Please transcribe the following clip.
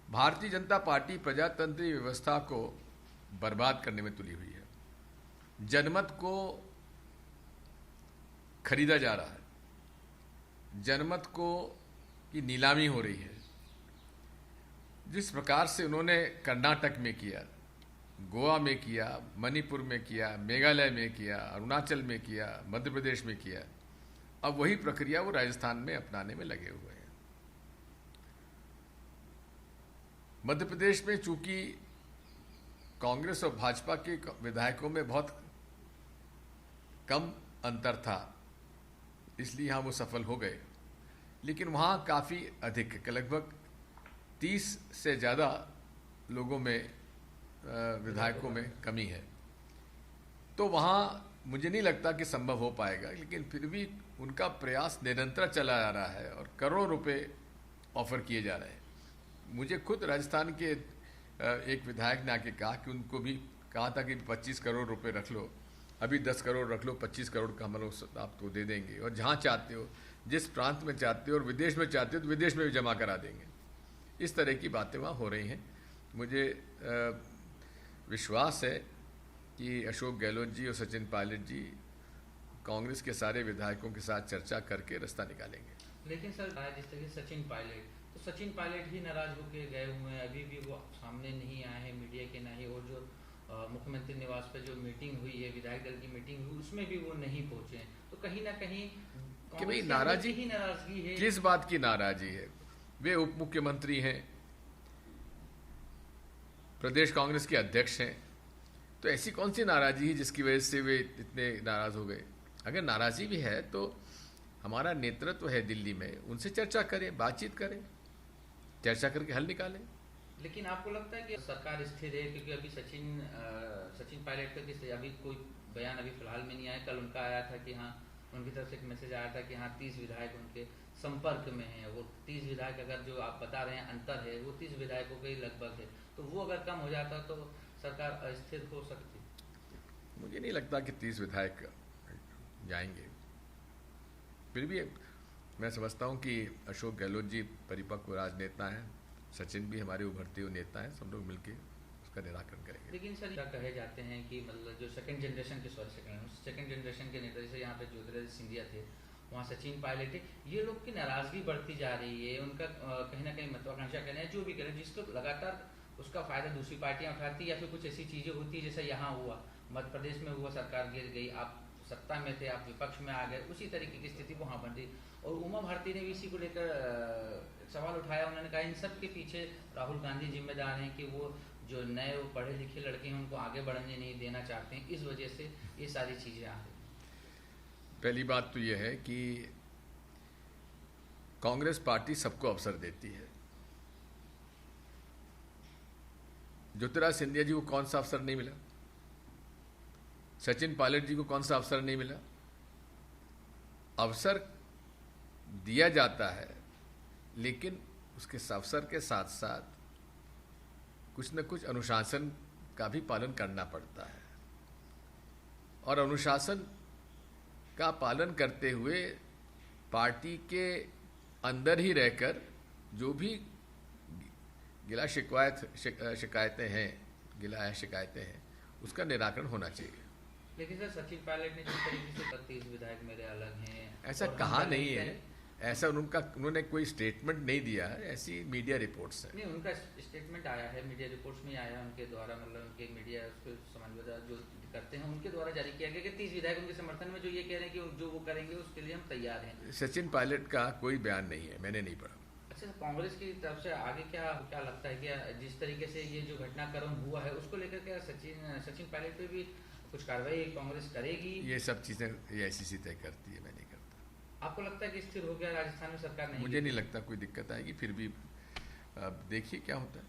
Bharatiya Janata party प्रजातंत्रीय व्यवस्था को बर्बाद करने में तुली हुई है। जनमत को खरीदा जा रहा है, जनमत को की नीलामी हो रही है। जिस प्रकार से उन्होंने कर्नाटक में किया, गोवा में किया, मणिपुर में किया, मेघालय में किया, अरुणाचल में किया, मध्य प्रदेश में किया, अब वही प्रक्रिया वो राजस्थान में अपनाने में लगे हुए हैं। मध्य प्रदेश में चूंकि कांग्रेस और भाजपा के विधायकों में बहुत कम अंतर था, इसलिए यहाँ वो सफल हो गए, लेकिन वहाँ काफ़ी अधिक, लगभग 30 से ज़्यादा लोगों में, विधायकों में कमी है। तो वहाँ मुझे नहीं लगता कि संभव हो पाएगा, लेकिन फिर भी उनका प्रयास निरंतर चला जा रहा है और करोड़ों रुपए ऑफर किए जा रहे हैं। मुझे खुद राजस्थान के एक विधायक ने आके कहा कि उनको भी कहा था कि 25 करोड़ रुपए रख लो, अभी 10 करोड़ रख लो, 25 करोड़ का हम लोग आपको दे देंगे, और जहाँ चाहते हो, जिस प्रांत में चाहते हो और विदेश में चाहते हो तो विदेश में भी जमा करा देंगे। इस तरह की बातें वहाँ हो रही हैं। मुझे विश्वास है कि अशोक गहलोत जी और सचिन पायलट जी कांग्रेस के सारे विधायकों के साथ चर्चा करके रास्ता निकालेंगे। लेकिन सर, जिस तरह सचिन पायलट, तो सचिन पायलट ही नाराज होकर गए हुए हैं, अभी भी वो सामने नहीं आए हैं मीडिया के नहीं, और जो मुख्यमंत्री निवास पर जो मीटिंग हुई है, विधायक दल की मीटिंग हुई, उसमें भी वो नहीं पहुंचे हैं। तो कहीं ना कहीं कि भाई नाराजगी है, किस बात की नाराजगी है? वे उप मुख्यमंत्री हैं, प्रदेश कांग्रेस के अध्यक्ष हैं, तो ऐसी कौन सी नाराजगी है जिसकी वजह से वे इतने नाराज हो गए? अगर नाराजगी भी है तो हमारा नेतृत्व है दिल्ली में, उनसे चर्चा करें, बातचीत करें, चर्चा करके हल निकालें। लेकिन आपको लगता है कि सरकार स्थिर है? क्योंकि अभी सचिन पायलट का किस अभी कोई बयान अभी फिलहाल में नहीं आया। कल उनका आया था कि हाँ, उनकी तरफ से एक मैसेज आया था कि हाँ 30 विधायक उनके संपर्क में हैं। वो 30 विधायक, अगर जो आप बता रहे हैं अंतर है, वो 30 विधायकों के लगभग है, तो वो अगर कम हो जाता तो सरकार अस्थिर हो सकती। मुझे नहीं लगता कि 30 विधायक जाएंगे। फिर भी मैं समझता हूं कि अशोक गहलोत जी परिपक्व राजनेता हैं, सचिन भी हमारे उभरते हुए नेता हैं, सब लोग मिलकर उसका निराकरण करेंगे। लेकिन सर, कहे जाते हैं कि मतलब जो सेकंड जनरेशन के नेता, जैसे यहाँ पे ज्योतिरादित्य सिंधिया थे, वहाँ सचिन पायलट है, ये लोग की नाराजगी बढ़ती जा रही है। उनका कहीं ना कहीं महत्वाकांक्षा करें, जो भी करें, जिसको लगातार उसका फायदा दूसरी पार्टियां उठाती, या फिर कुछ ऐसी चीजें होती है जैसे यहाँ हुआ, मध्य प्रदेश में हुआ, सरकार गिर गई, आप सत्ता में थे, आप विपक्ष में आ गए, उसी तरीके की स्थिति वहाँ बन रही। और उमा भारती ने भी इसी को लेकर सवाल उठाया। उन्होंने कहा इन सब के पीछे राहुल गांधी जिम्मेदार हैं कि वो जो नए पढ़े लिखे लड़के हैं उनको आगे बढ़ने नहीं देना चाहते हैं, इस वजह से ये सारी चीजें आ रही। पहली बात तो यह है कि कांग्रेस पार्टी सबको अवसर देती है। ज्योतिरादित्य सिंधिया जी को कौन सा अवसर नहीं मिला? सचिन पायलट जी को कौन सा अवसर नहीं मिला? अवसर दिया जाता है, लेकिन उसके अवसर के साथ साथ कुछ न कुछ अनुशासन का भी पालन करना पड़ता है, और अनुशासन का पालन करते हुए पार्टी के अंदर ही रहकर जो भी शिकायतें हैं उसका निराकरण होना चाहिए। लेकिन सर, सचिन पायलट ने जिस तरीके से 30 विधायक मेरे अलग हैं, ऐसा कहा नहीं है, ऐसा उन्होंने कोई स्टेटमेंट नहीं दिया है, ऐसी मीडिया रिपोर्ट्स है। नहीं, उनका स्टेटमेंट आया है, मीडिया रिपोर्ट्स में आया है, उनके द्वारा, मतलब उनके मीडिया समन्वय जो करते हैं उनके द्वारा जारी किया गया कि 30 विधायक उनके समर्थन में जो ये कह रहे हैं कि जो वो करेंगे उसके लिए हम तैयार हैं। सचिन पायलट का कोई बयान नहीं है, मैंने नहीं पढ़ा। अच्छा, कांग्रेस की तरफ से आगे क्या लगता है कि जिस तरीके से ये जो घटनाक्रम हुआ है उसको लेकर क्या सचिन पायलट पे भी कुछ कार्रवाई कांग्रेस करेगी? ये सब चीजें AICC तय करती है, मैं नहीं करता। आपको लगता है कि स्थिर हो गया राजस्थान में सरकार? नहीं, मुझे नहीं लगता कोई दिक्कत आएगी, फिर भी देखिए क्या होता है।